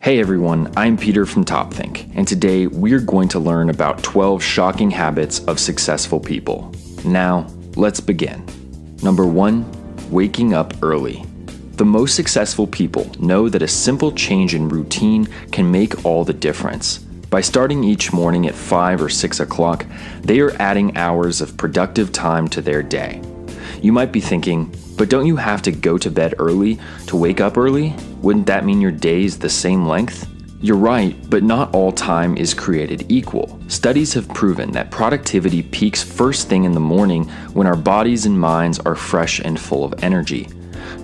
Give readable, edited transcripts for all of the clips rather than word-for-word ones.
Hey everyone, I'm Peter from THANX, and today we're going to learn about 12 shocking habits of successful people. Now, let's begin. Number 1, waking up early. The most successful people know that a simple change in routine can make all the difference. By starting each morning at 5 or 6 o'clock, they are adding hours of productive time to their day. You might be thinking, but don't you have to go to bed early to wake up early? Wouldn't that mean your day is the same length? You're right, but not all time is created equal. Studies have proven that productivity peaks first thing in the morning when our bodies and minds are fresh and full of energy.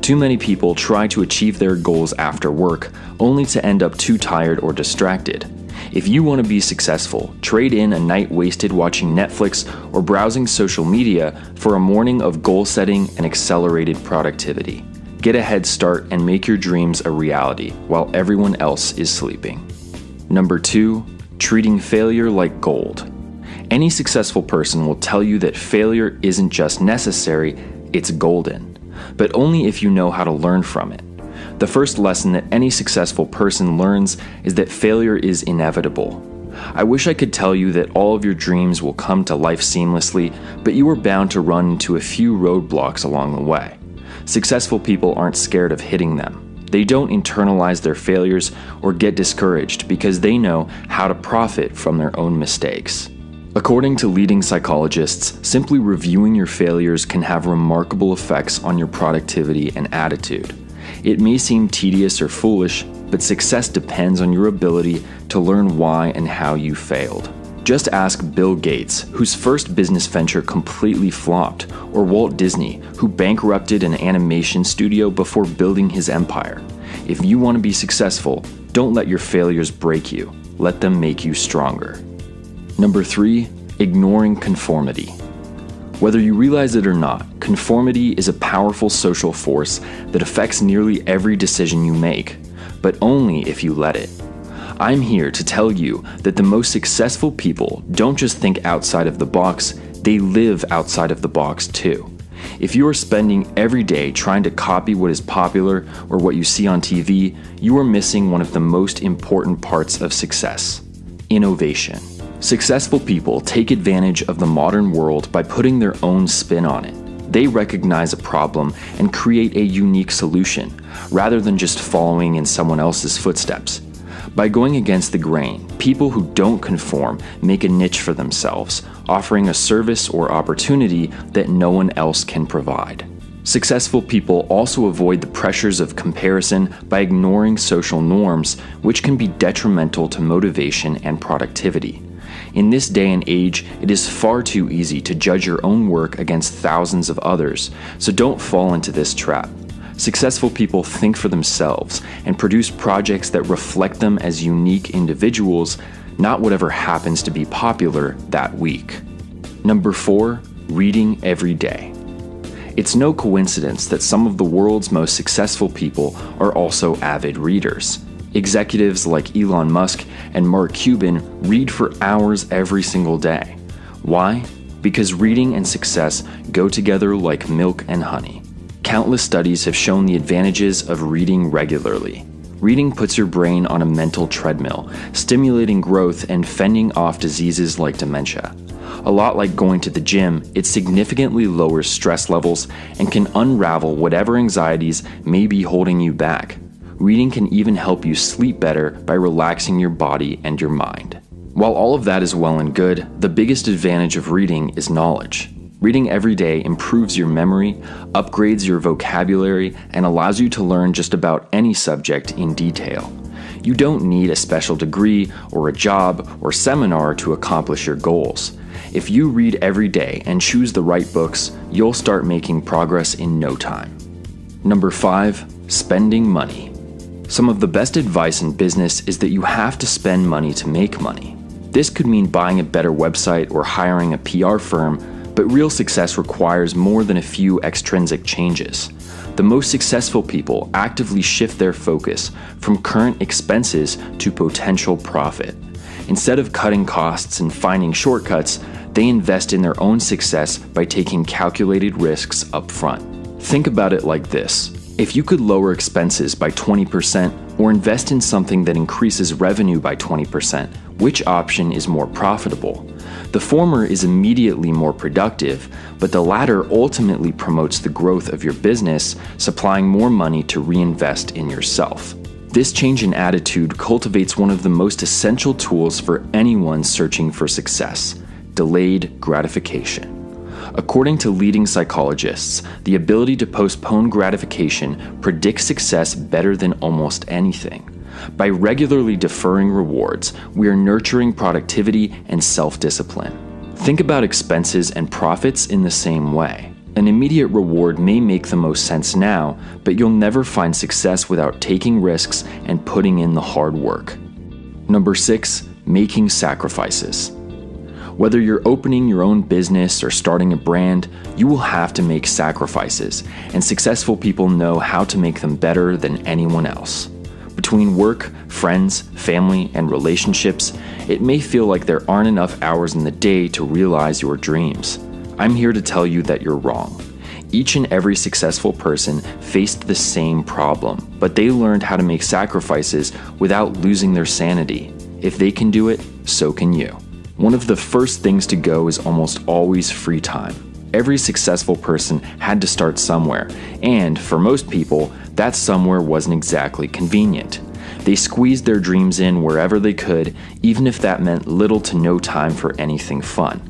Too many people try to achieve their goals after work, only to end up too tired or distracted. If you want to be successful, trade in a night wasted watching Netflix or browsing social media for a morning of goal setting and accelerated productivity. Get a head start and make your dreams a reality while everyone else is sleeping. Number 2, treating failure like gold. Any successful person will tell you that failure isn't just necessary, it's golden, but only if you know how to learn from it. The first lesson that any successful person learns is that failure is inevitable. I wish I could tell you that all of your dreams will come to life seamlessly, but you are bound to run into a few roadblocks along the way. Successful people aren't scared of hitting them. They don't internalize their failures or get discouraged because they know how to profit from their own mistakes. According to leading psychologists, simply reviewing your failures can have remarkable effects on your productivity and attitude. It may seem tedious or foolish, but success depends on your ability to learn why and how you failed. Just ask Bill Gates, whose first business venture completely flopped, or Walt Disney, who bankrupted an animation studio before building his empire. If you want to be successful, don't let your failures break you. Let them make you stronger. Number 3, ignoring conformity. Whether you realize it or not, conformity is a powerful social force that affects nearly every decision you make, but only if you let it. I'm here to tell you that the most successful people don't just think outside of the box, they live outside of the box too. If you are spending every day trying to copy what is popular or what you see on TV, you are missing one of the most important parts of success: innovation. Successful people take advantage of the modern world by putting their own spin on it. They recognize a problem and create a unique solution, rather than just following in someone else's footsteps. By going against the grain, people who don't conform make a niche for themselves, offering a service or opportunity that no one else can provide. Successful people also avoid the pressures of comparison by ignoring social norms, which can be detrimental to motivation and productivity. In this day and age, it is far too easy to judge your own work against thousands of others, so don't fall into this trap. Successful people think for themselves and produce projects that reflect them as unique individuals, not whatever happens to be popular that week. Number 4, reading every day. It's no coincidence that some of the world's most successful people are also avid readers. Executives like Elon Musk and Mark Cuban read for hours every single day. Why? Because reading and success go together like milk and honey. Countless studies have shown the advantages of reading regularly. Reading puts your brain on a mental treadmill, stimulating growth and fending off diseases like dementia. A lot like going to the gym, it significantly lowers stress levels and can unravel whatever anxieties may be holding you back. Reading can even help you sleep better by relaxing your body and your mind. While all of that is well and good, the biggest advantage of reading is knowledge. Reading every day improves your memory, upgrades your vocabulary, and allows you to learn just about any subject in detail. You don't need a special degree or a job or seminar to accomplish your goals. If you read every day and choose the right books, you'll start making progress in no time. Number 5, spending money. Some of the best advice in business is that you have to spend money to make money. This could mean buying a better website or hiring a PR firm, but real success requires more than a few extrinsic changes. The most successful people actively shift their focus from current expenses to potential profit. Instead of cutting costs and finding shortcuts, they invest in their own success by taking calculated risks up front. Think about it like this. If you could lower expenses by 20% or invest in something that increases revenue by 20%, which option is more profitable? The former is immediately more productive, but the latter ultimately promotes the growth of your business, supplying more money to reinvest in yourself. This change in attitude cultivates one of the most essential tools for anyone searching for success: delayed gratification. According to leading psychologists, the ability to postpone gratification predicts success better than almost anything. By regularly deferring rewards, we are nurturing productivity and self-discipline. Think about expenses and profits in the same way. An immediate reward may make the most sense now, but you'll never find success without taking risks and putting in the hard work. Number 6, making sacrifices. Whether you're opening your own business or starting a brand, you will have to make sacrifices, and successful people know how to make them better than anyone else. Between work, friends, family, and relationships, it may feel like there aren't enough hours in the day to realize your dreams. I'm here to tell you that you're wrong. Each and every successful person faced the same problem, but they learned how to make sacrifices without losing their sanity. If they can do it, so can you. One of the first things to go is almost always free time. Every successful person had to start somewhere, and for most people, that somewhere wasn't exactly convenient. They squeezed their dreams in wherever they could, even if that meant little to no time for anything fun.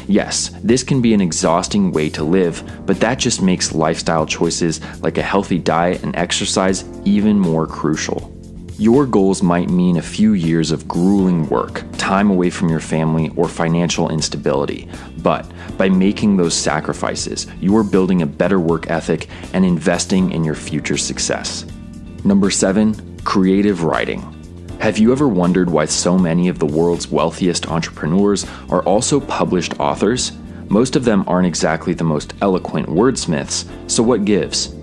Yes, this can be an exhausting way to live, but that just makes lifestyle choices like a healthy diet and exercise even more crucial. Your goals might mean a few years of grueling work, time away from your family, or financial instability. But by making those sacrifices, you are building a better work ethic and investing in your future success. Number 7, creative writing. Have you ever wondered why so many of the world's wealthiest entrepreneurs are also published authors? Most of them aren't exactly the most eloquent wordsmiths, so what gives?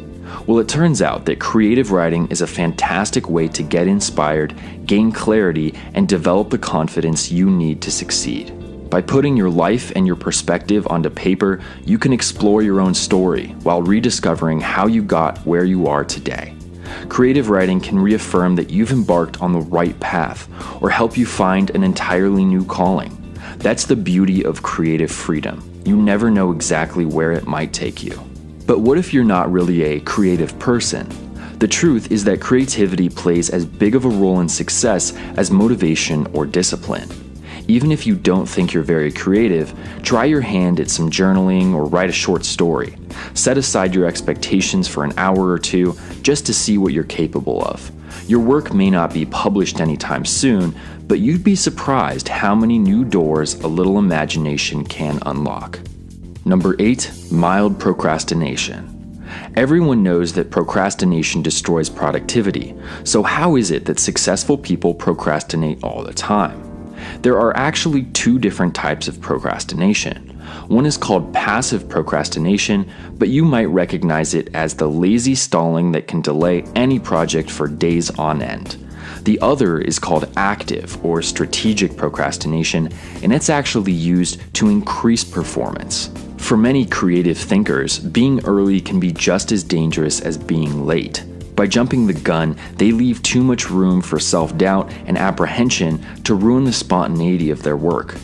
Well, it turns out that creative writing is a fantastic way to get inspired, gain clarity, and develop the confidence you need to succeed. By putting your life and your perspective onto paper, you can explore your own story while rediscovering how you got where you are today. Creative writing can reaffirm that you've embarked on the right path or help you find an entirely new calling. That's the beauty of creative freedom. You never know exactly where it might take you. But what if you're not really a creative person? The truth is that creativity plays as big of a role in success as motivation or discipline. Even if you don't think you're very creative, try your hand at some journaling or write a short story. Set aside your expectations for an hour or two just to see what you're capable of. Your work may not be published anytime soon, but you'd be surprised how many new doors a little imagination can unlock. Number 8, mild procrastination. Everyone knows that procrastination destroys productivity, so how is it that successful people procrastinate all the time? There are actually 2 different types of procrastination. One is called passive procrastination, but you might recognize it as the lazy stalling that can delay any project for days on end. The other is called active or strategic procrastination, and it's actually used to increase performance. For many creative thinkers, being early can be just as dangerous as being late. By jumping the gun, they leave too much room for self-doubt and apprehension to ruin the spontaneity of their work.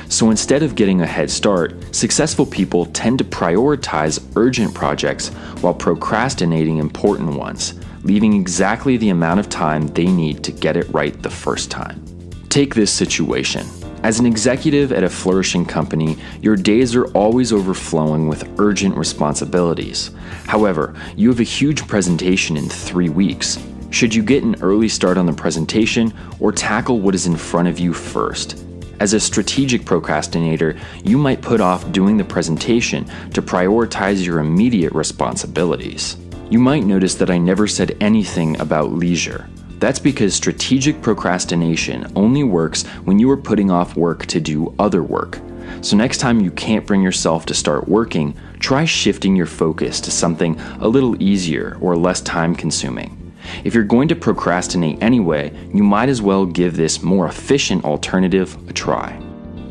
So instead of getting a head start, successful people tend to prioritize urgent projects while procrastinating important ones, leaving exactly the amount of time they need to get it right the first time. Take this situation. As an executive at a flourishing company, your days are always overflowing with urgent responsibilities. However, you have a huge presentation in 3 weeks. Should you get an early start on the presentation or tackle what is in front of you first? As a strategic procrastinator, you might put off doing the presentation to prioritize your immediate responsibilities. You might notice that I never said anything about leisure. That's because strategic procrastination only works when you are putting off work to do other work. So next time you can't bring yourself to start working, try shifting your focus to something a little easier or less time-consuming. If you're going to procrastinate anyway, you might as well give this more efficient alternative a try.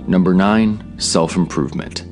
Number 9, self-improvement.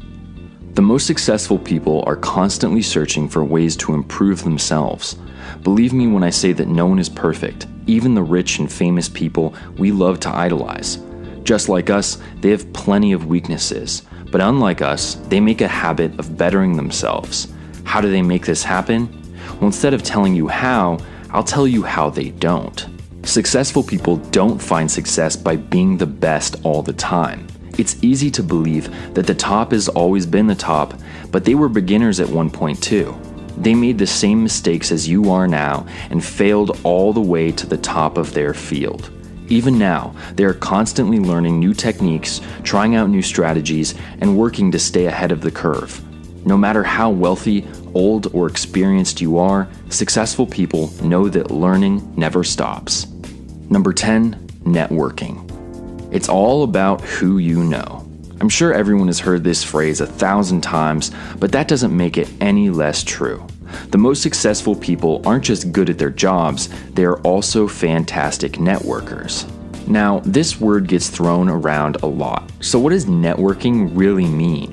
The most successful people are constantly searching for ways to improve themselves. Believe me when I say that no one is perfect, even the rich and famous people we love to idolize. Just like us, they have plenty of weaknesses, but unlike us, they make a habit of bettering themselves. How do they make this happen? Well, instead of telling you how, I'll tell you how they don't. Successful people don't find success by being the best all the time. It's easy to believe that the top has always been the top, but they were beginners at one point too. They made the same mistakes as you are now and failed all the way to the top of their field. Even now, they are constantly learning new techniques, trying out new strategies, and working to stay ahead of the curve. No matter how wealthy, old, or experienced you are, successful people know that learning never stops. Number 10, networking. It's all about who you know. I'm sure everyone has heard this phrase 1,000 times, but that doesn't make it any less true. The most successful people aren't just good at their jobs, they are also fantastic networkers. Now, this word gets thrown around a lot. So what does networking really mean?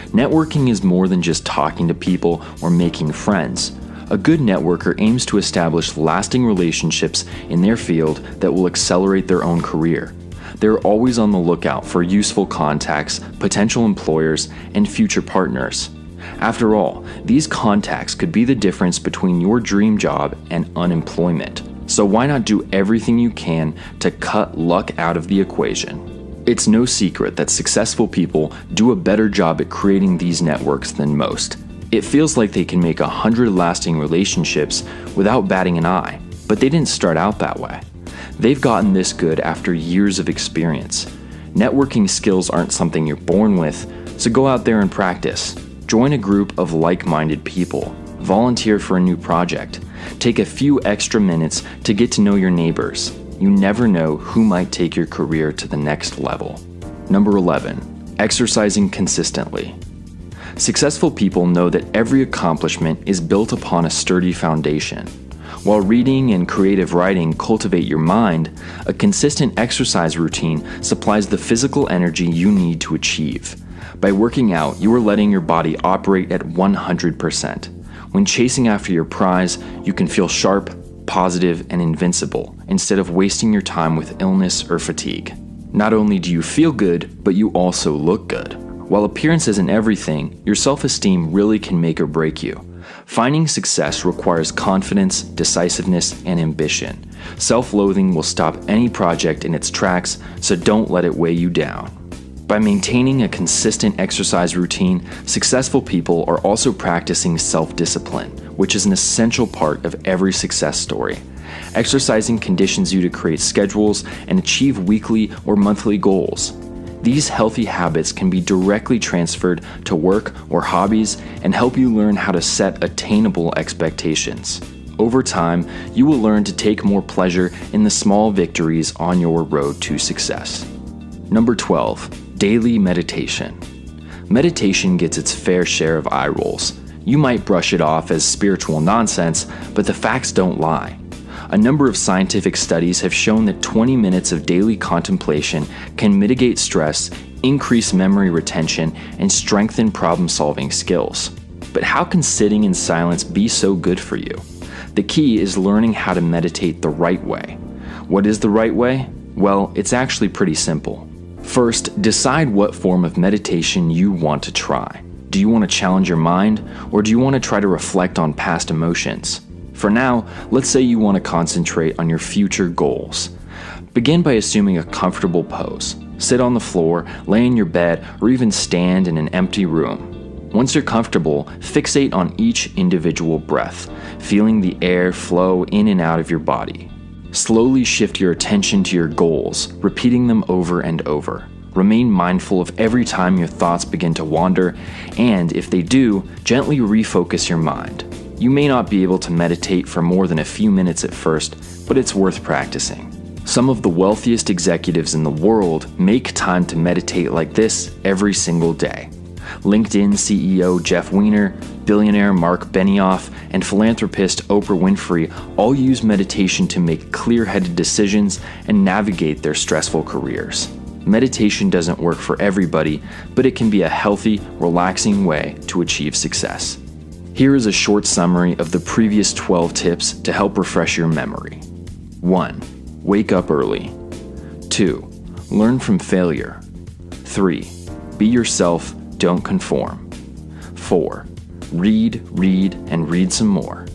Networking is more than just talking to people or making friends. A good networker aims to establish lasting relationships in their field that will accelerate their own career. They're always on the lookout for useful contacts, potential employers, and future partners. After all, these contacts could be the difference between your dream job and unemployment. So why not do everything you can to cut luck out of the equation? It's no secret that successful people do a better job at creating these networks than most. It feels like they can make 100 lasting relationships without batting an eye, but they didn't start out that way. They've gotten this good after years of experience. Networking skills aren't something you're born with, so go out there and practice. Join a group of like-minded people. Volunteer for a new project. Take a few extra minutes to get to know your neighbors. You never know who might take your career to the next level. Number 11, exercising consistently. Successful people know that every accomplishment is built upon a sturdy foundation. While reading and creative writing cultivate your mind, a consistent exercise routine supplies the physical energy you need to achieve. By working out, you are letting your body operate at 100%. When chasing after your prize, you can feel sharp, positive, and invincible, instead of wasting your time with illness or fatigue. Not only do you feel good, but you also look good. While appearance isn't everything, your self-esteem really can make or break you. Finding success requires confidence, decisiveness, and ambition. Self-loathing will stop any project in its tracks, so don't let it weigh you down. By maintaining a consistent exercise routine, successful people are also practicing self-discipline, which is an essential part of every success story. Exercising conditions you to create schedules and achieve weekly or monthly goals. These healthy habits can be directly transferred to work or hobbies and help you learn how to set attainable expectations. Over time, you will learn to take more pleasure in the small victories on your road to success. Number 12, daily meditation. Meditation gets its fair share of eye rolls. You might brush it off as spiritual nonsense, but the facts don't lie. A number of scientific studies have shown that 20 minutes of daily contemplation can mitigate stress, increase memory retention, and strengthen problem-solving skills. But how can sitting in silence be so good for you? The key is learning how to meditate the right way. What is the right way? Well, it's actually pretty simple. First, decide what form of meditation you want to try. Do you want to challenge your mind, or do you want to try to reflect on past emotions? For now, let's say you want to concentrate on your future goals. Begin by assuming a comfortable pose. Sit on the floor, lay in your bed, or even stand in an empty room. Once you're comfortable, fixate on each individual breath, feeling the air flow in and out of your body. Slowly shift your attention to your goals, repeating them over and over. Remain mindful of every time your thoughts begin to wander, and if they do, gently refocus your mind. You may not be able to meditate for more than a few minutes at first, but it's worth practicing. Some of the wealthiest executives in the world make time to meditate like this every single day. LinkedIn CEO Jeff Weiner, billionaire Mark Benioff, and philanthropist Oprah Winfrey all use meditation to make clear-headed decisions and navigate their stressful careers. Meditation doesn't work for everybody, but it can be a healthy, relaxing way to achieve success. Here is a short summary of the previous 12 tips to help refresh your memory. 1. Wake up early. 2. Learn from failure. 3. Be yourself, don't conform. 4. Read, and read some more.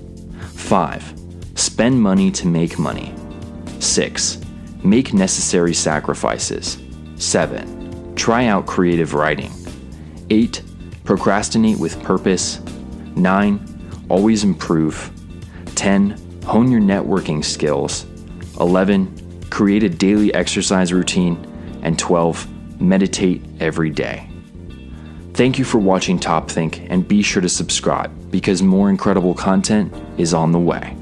5. Spend money to make money. 6. Make necessary sacrifices. 7. Try out creative writing. 8. Procrastinate with purpose. 9. Always improve. 10. Hone your networking skills. 11. Create a daily exercise routine. And 12. Meditate every day. Thank you for watching TopThink, and be sure to subscribe because more incredible content is on the way.